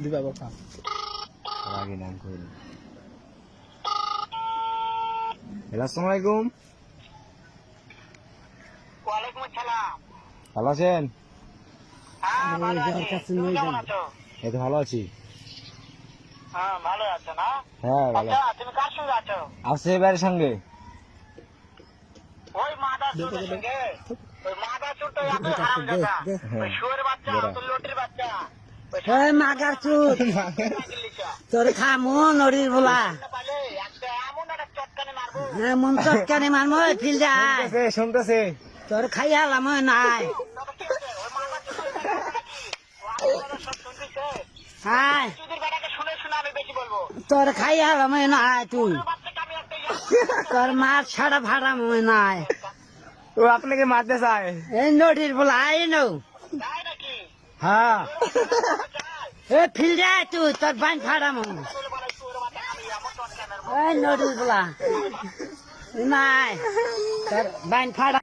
দিবা কথা আগে নাম কইল হ্যালো আসসালামু আলাইকুম ওয়ালাইকুম আসসালাম। ভালো আছেন? হ্যাঁ ভালো আছি, তুমি কেমন আছো? এই তো ভালো আছি। হ্যাঁ ভালো আছো না? হ্যাঁ ভালো আচ্ছা তুমি কার সঙ্গে আছো? আছে এবারের সঙ্গে ওই মাদা চোরের সঙ্গে। ওই মাদা চোরটা এত হারামজাদা। ওই শুয়োরের বাচ্চা, তোর লটির বাচ্চা। ওই মাগার চুত তোর খামু নড়ির বলা পালে একটা এমন একটা চটকানে মারবো। এমন চটকানি মারমো ফিল যায় শুনতেছে তোর খাইয়ালাম নাই তবে কি হয়েছে? ওই মাদা চোরটা নাকি? ও আপনারা সব শুনতেছে? হাই চুদির বেটাকে শুনে শুনে আমি বেশি বলবো। তোর খাইয়ালাম নাই তুই ওর বাচ্চাকে আমি একটা তোর মার ছাড়া ভাড়াম নাই ও আপনাকে মারতে চায় এই নড়ির বলা আই নো যায় নাকি? হ্যাঁ যায়। এ ফিল যায় তুই তোর বাইন ফাড়াম বলে বলে শুয়োরের বাচ্চা আমি এমন চটকানের এই নড়ির বলা নাই তোর বাইন ফাড়া